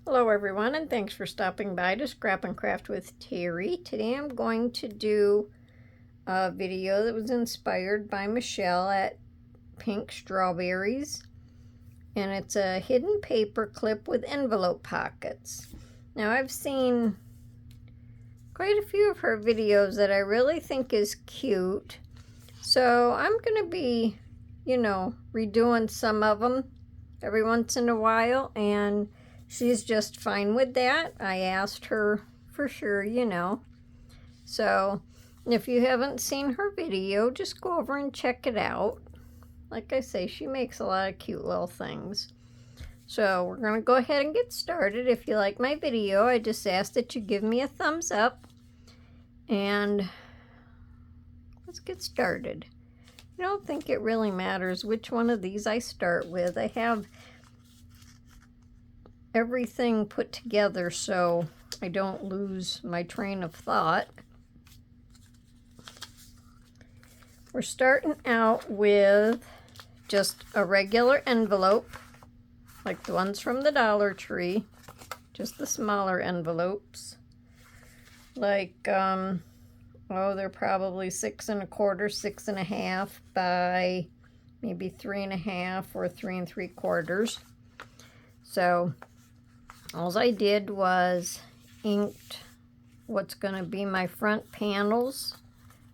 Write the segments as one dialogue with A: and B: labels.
A: Hello everyone, and thanks for stopping by to Scrap and Craft with Terry. Today I'm going to do a video that was inspired by Michelle at PinkStrawberryz, and it's a hidden paper clip with envelope pockets. Now I've seen quite a few of her videos that I really think is cute, so I'm going to be, redoing some of them every once in a while, and she's just fine with that. I asked her for sure, So if you haven't seen her video, just go over and check it out. Like I say, she makes a lot of cute little things. So we're going to go ahead and get started. If you like my video, I just ask that you give me a thumbs up. And let's get started. I don't think it really matters which one of these I start with. I have everything put together so I don't lose my train of thought. We're starting out with just a regular envelope, like the ones from the Dollar Tree, just the smaller envelopes. Like, they're probably 6 1/4, 6 1/2 by maybe 3 1/2 or 3 3/4. So all I did was inked what's going to be my front panels.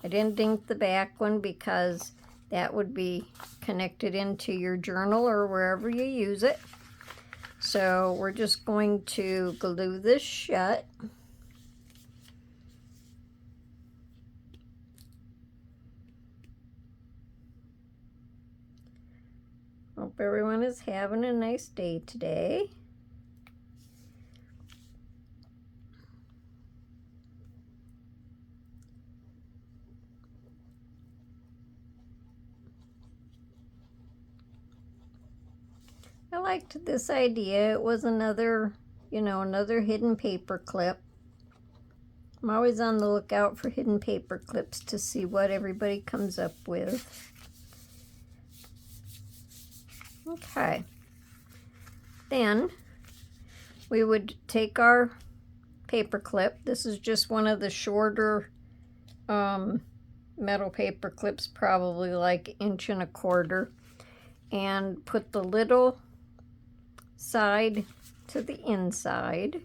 A: I didn't ink the back one because that would be connected into your journal or wherever you use it. So we're just going to glue this shut. Hope everyone is having a nice day today. I liked this idea. It was another hidden paper clip. I'm always on the lookout for hidden paper clips to see what everybody comes up with. Okay. Then we would take our paper clip. This is just one of the shorter metal paper clips, probably like 1 1/4, and put the little side to the inside.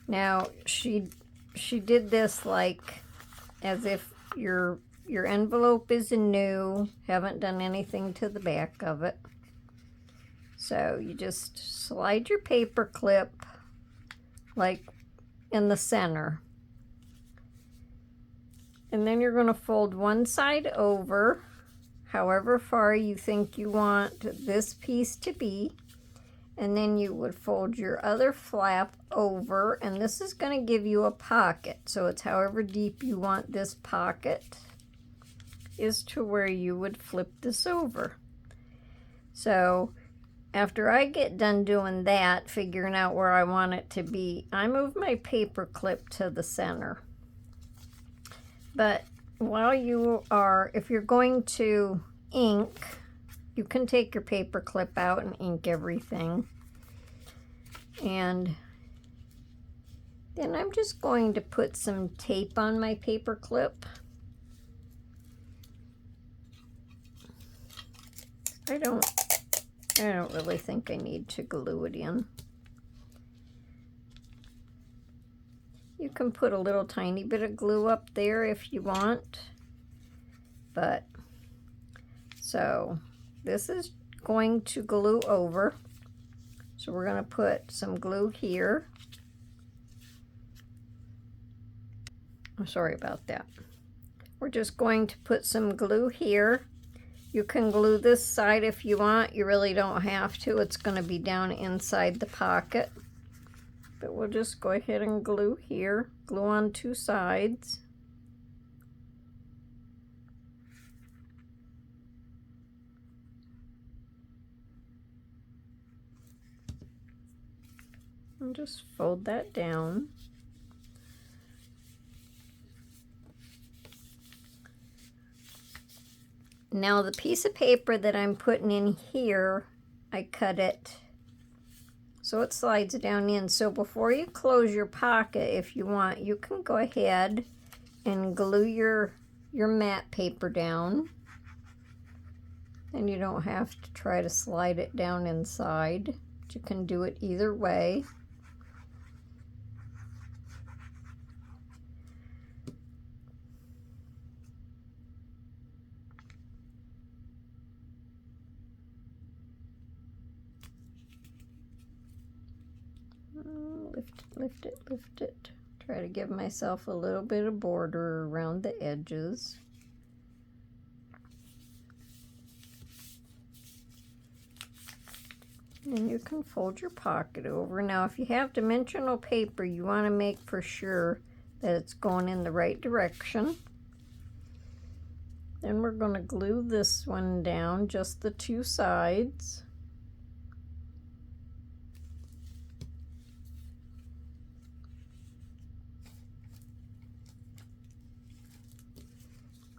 A: Now she did this like as if your envelope is new, haven't done anything to the back of it. So you just slide your paper clip like in the center, and then you're going to fold one side over however far you think you want this piece to be, and then you would fold your other flap over, and this is going to give you a pocket. So it's however deep you want this pocket is to where you would flip this over. So after I get done doing that, figuring out where I want it to be, I move my paper clip to the center. But while if you're going to ink, you can take your paper clip out and ink everything. And then I'm just going to put some tape on my paper clip. I don't really think I need to glue it in. You can put a little tiny bit of glue up there if you want. But, so this is going to glue over. So we're going to put some glue here. I'm sorry about that. We're just going to put some glue here. You can glue this side if you want. You really don't have to. It's going to be down inside the pocket. But we'll just go ahead and glue here. Glue on 2 sides. And just fold that down. Now the piece of paper that I'm putting in here, I cut it so it slides down in. So before you close your pocket, if you want, you can go ahead and glue your matte paper down. And you don't have to try to slide it down inside. But you can do it either way. Lift it, lift it, lift it. Try to give myself a little bit of border around the edges. And you can fold your pocket over. Now, if you have dimensional paper, you want to make for sure that it's going in the right direction. Then we're going to glue this one down, just the two sides.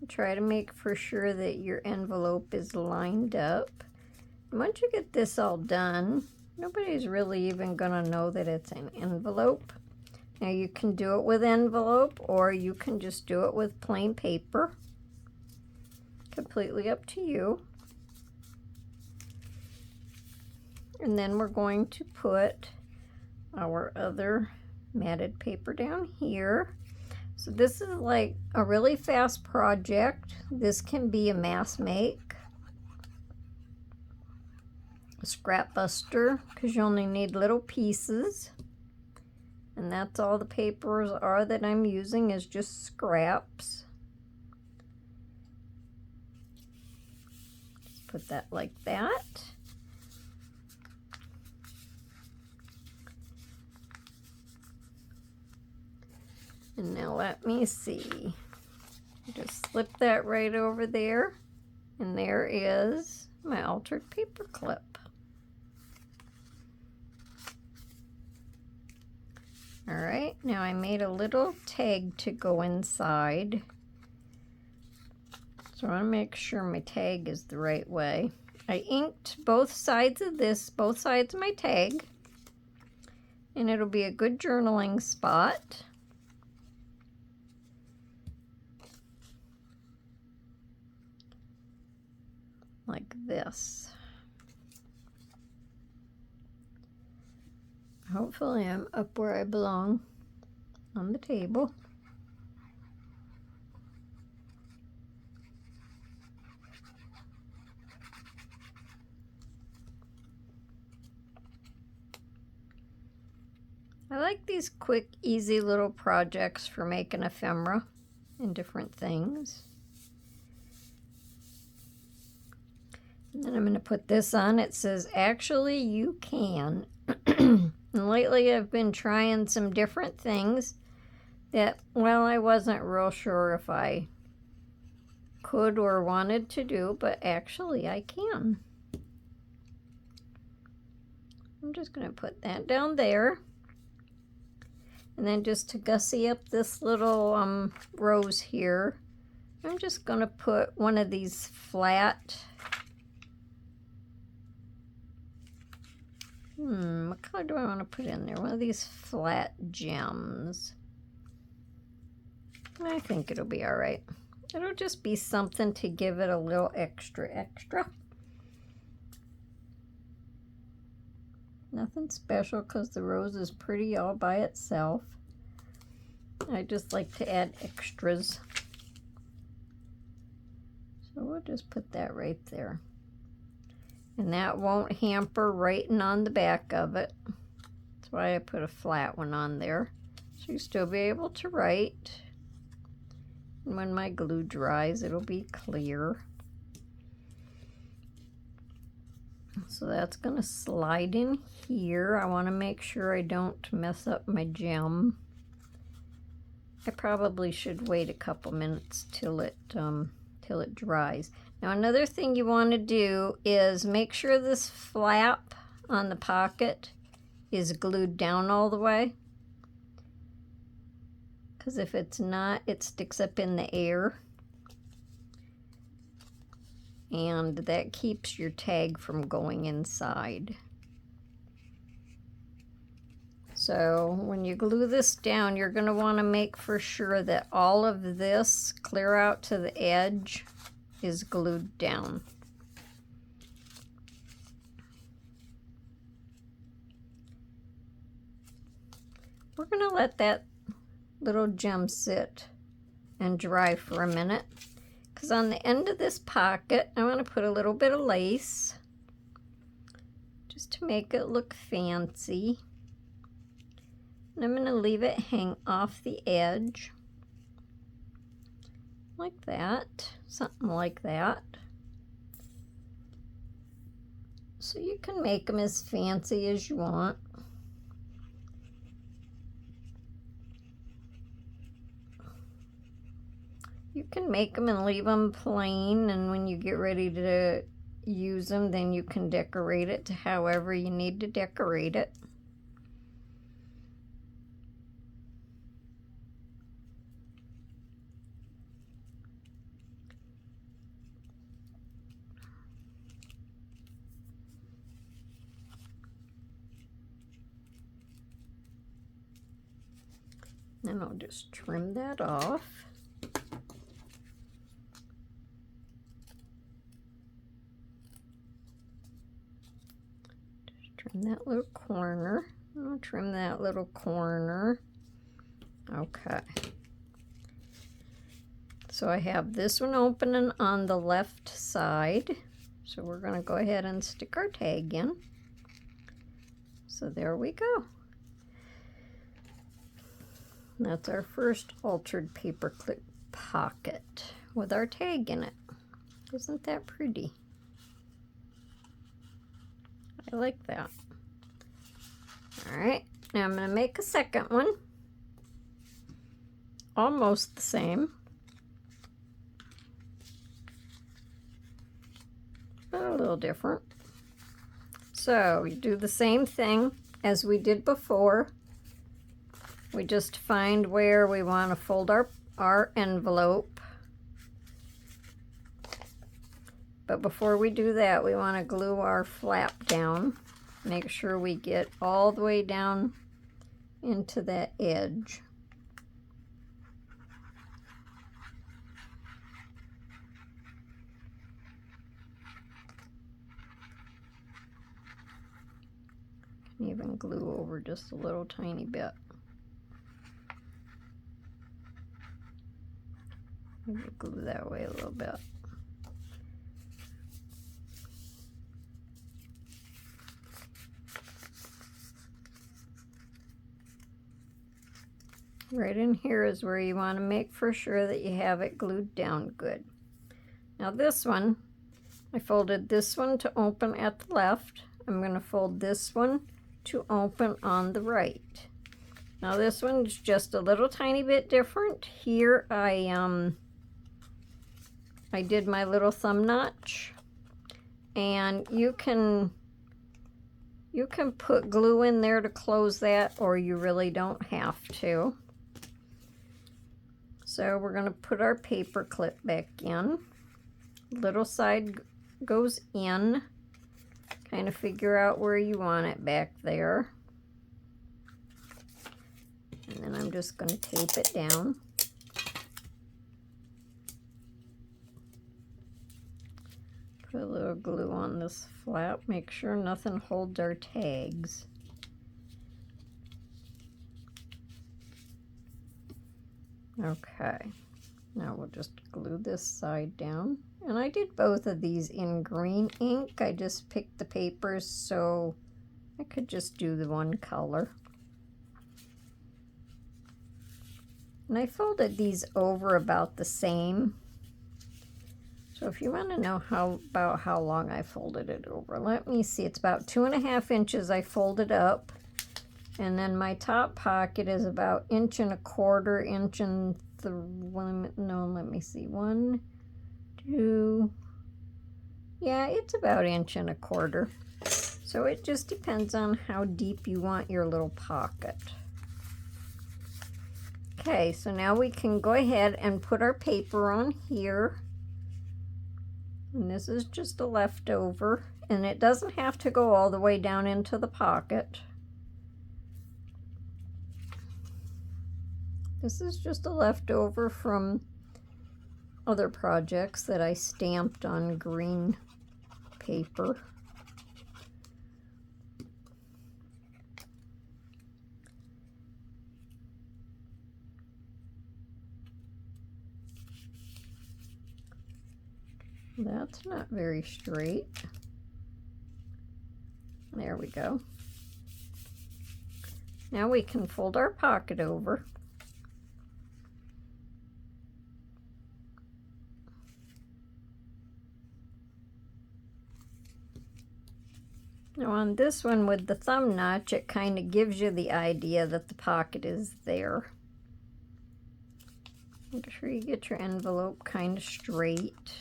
A: Try to make for sure that your envelope is lined up. And once you get this all done, nobody's really even gonna know that it's an envelope. Now you can do it with envelope, or you can just do it with plain paper. Completely up to you. And then we're going to put our other matted paper down here. So this is like a really fast project. This can be a mass make, a scrap buster, because you only need little pieces. And that's all the papers are that I'm using, is just scraps. Just put that like that. And now let me see. Just slip that right over there. And there is my altered paper clip. All right, now I made a little tag to go inside. So I want to make sure my tag is the right way. I inked both sides of this, both sides of my tag. And it'll be a good journaling spot. Like this. Hopefully I'm up where I belong on the table. I like these quick, easy little projects for making ephemera and different things. And then I'm going to put this on. It says, actually, you can. And lately I've been trying some different things that, well, I wasn't real sure if I could or wanted to do, but actually I can. I'm just going to put that down there. And then just to gussy up this little rose here, I'm just going to put one of these flat, what color do I want to put in there? One of these flat gems. I think it'll be all right. It'll just be something to give it a little extra. Nothing special because the rose is pretty all by itself. I just like to add extras. So we'll just put that right there. And that won't hamper writing on the back of it. That's why I put a flat one on there. So you still be able to write. And when my glue dries, it'll be clear. So that's going to slide in here. I want to make sure I don't mess up my gem. I probably should wait a couple minutes till it dries. Now another thing you want to do is make sure this flap on the pocket is glued down all the way. Because if it's not, it sticks up in the air. And that keeps your tag from going inside. So when you glue this down, you're going to want to make for sure that all of this clear out to the edge is glued down. We're going to let that little gem sit and dry for a minute, because on the end of this pocket I want to put a little bit of lace just to make it look fancy. And I'm going to leave it hang off the edge like that, something like that. So you can make them as fancy as you want. You can make them and leave them plain, and when you get ready to use them, then you can decorate it to however you need to decorate it. Then I'll just trim that off. Trim that little corner. I'll trim that little corner. Okay. So I have this one opening on the left side. So we're going to go ahead and stick our tag in. So there we go. That's our first altered paperclip pocket with our tag in it. Isn't that pretty? I like that. All right, now I'm going to make a second one. Almost the same, but a little different. So we do the same thing as we did before. We just find where we want to fold our envelope. But before we do that, we want to glue our flap down. Make sure we get all the way down into that edge. Can even glue over just a little tiny bit. Maybe glue that way a little bit. Right in here is where you want to make for sure that you have it glued down good. Now this one, I folded this one to open at the left. I'm going to fold this one to open on the right. Now this one's just a little tiny bit different. Here I did my little thumb notch, and you can put glue in there to close that, or you really don't have to. So we're going to put our paper clip back in. Little side goes in. Kind of figure out where you want it back there. And then I'm just going to tape it down. Put a little glue on this flap. Make sure nothing holds our tags. Okay, now we'll just glue this side down. And I did both of these in green ink. I just picked the papers so I could just do the one color. And I folded these over about the same. So if you want to know about how long I folded it over, let me see. It's about 2.5 inches I folded up. And then my top pocket is about 1.25 inches, let me see, 1, 2, yeah, it's about 1.25 inches. So it just depends on how deep you want your little pocket. Okay, so now we can go ahead and put our paper on here. And this is just a leftover, and it doesn't have to go all the way down into the pocket. This is just a leftover from other projects that I stamped on green paper. That's not very straight. There we go. Now we can fold our pocket over. Now on this one with the thumb notch, it kind of gives you the idea that the pocket is there. Make sure you get your envelope kind of straight.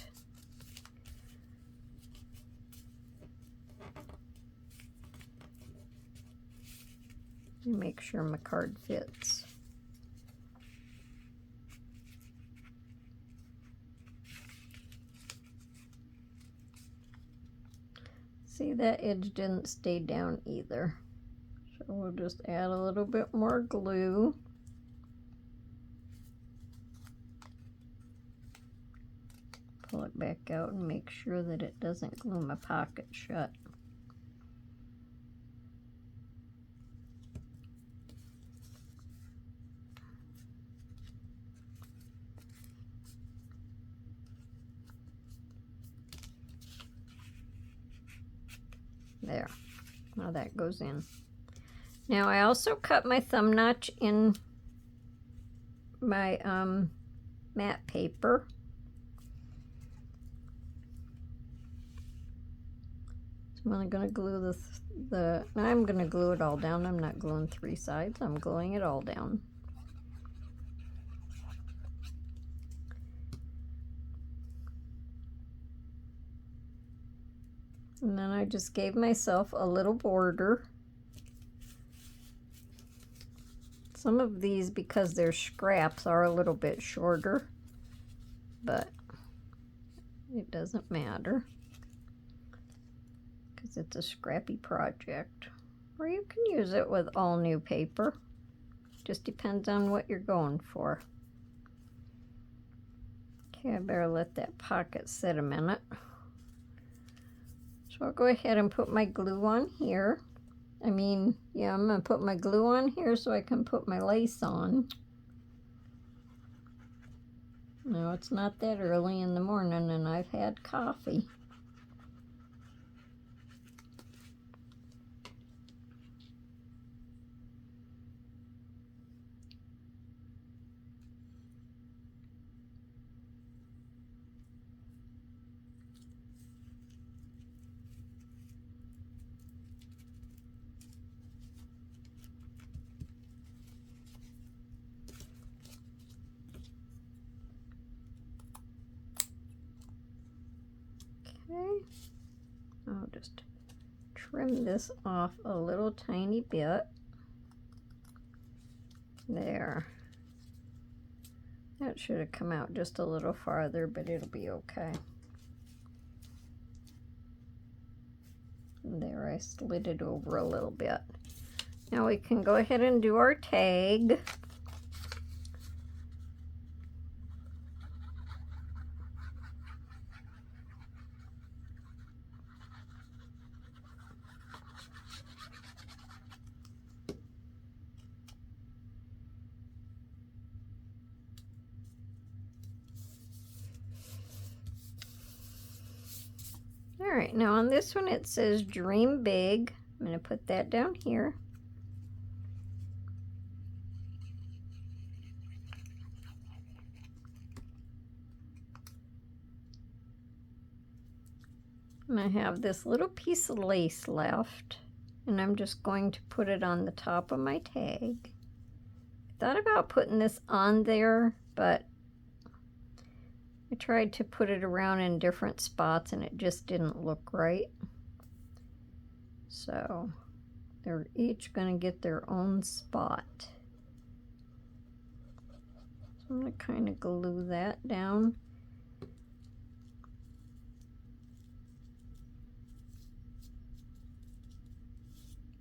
A: Make sure my card fits. See, that edge didn't stay down either. So we'll just add a little bit more glue. Pull it back out and make sure that it doesn't glue my pocket shut. There, now that goes in. Now I also cut my thumb notch in my matte paper. So I'm going to glue I'm going to glue it all down. I'm not gluing 3 sides, I'm gluing it all down. And then I just gave myself a little border. Some of these, because they're scraps, are a little bit shorter, but it doesn't matter because it's a scrappy project. Or you can use it with all new paper. Just depends on what you're going for. Okay, I better let that pocket sit a minute. So I'll go ahead and put my glue on here. I'm going to put my glue on here so I can put my lace on. No, it's not that early in the morning and I've had coffee. Okay, I'll just trim this off a little tiny bit. There. That should have come out just a little farther, but it'll be okay. And there, I slid it over a little bit. Now we can go ahead and do our tag. All right, now on this one it says Dream Big. I'm going to put that down here. And I have this little piece of lace left, and I'm just going to put it on the top of my tag. I thought about putting this on there, but I tried to put it around in different spots and it just didn't look right. So they're each going to get their own spot. So I'm going to kind of glue that down.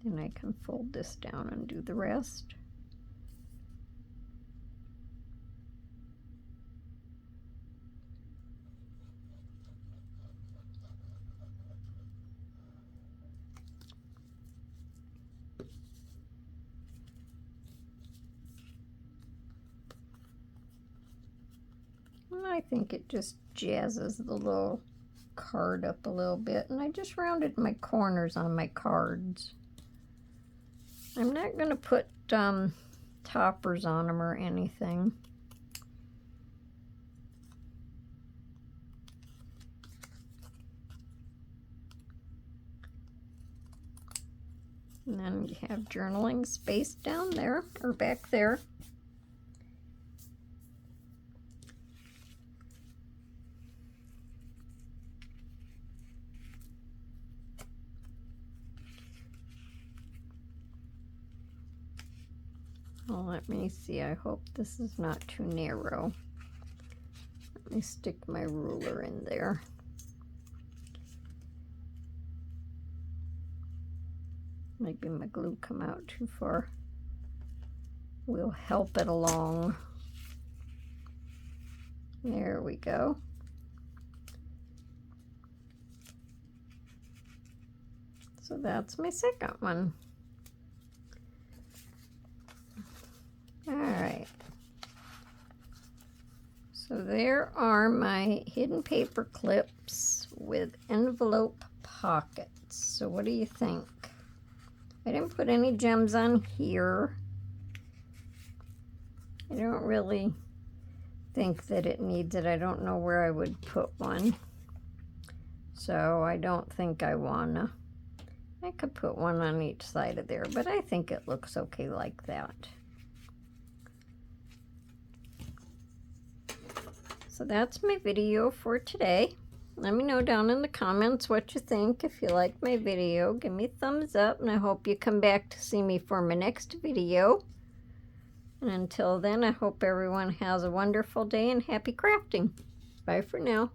A: Then I can fold this down and do the rest. I think it just jazzes the little card up a little bit. And I just rounded my corners on my cards. I'm not going to put toppers on them or anything. And then you have journaling space down there, or back there. Well, let me see. I hope this is not too narrow. Let me stick my ruler in there. Maybe my glue come out too far. We'll help it along. There we go. So that's my second one. All right. So there are my hidden paper clips with envelope pockets. So what do you think? I didn't put any gems on here. I don't really think that it needs it. I don't know where I would put one. So I don't think I wanna. I could put one on each side of there, but I think it looks okay like that. So that's my video for today. Let me know down in the comments what you think. If you like my video, give me a thumbs up, and I hope you come back to see me for my next video. And until then, I hope everyone has a wonderful day and happy crafting. Bye for now.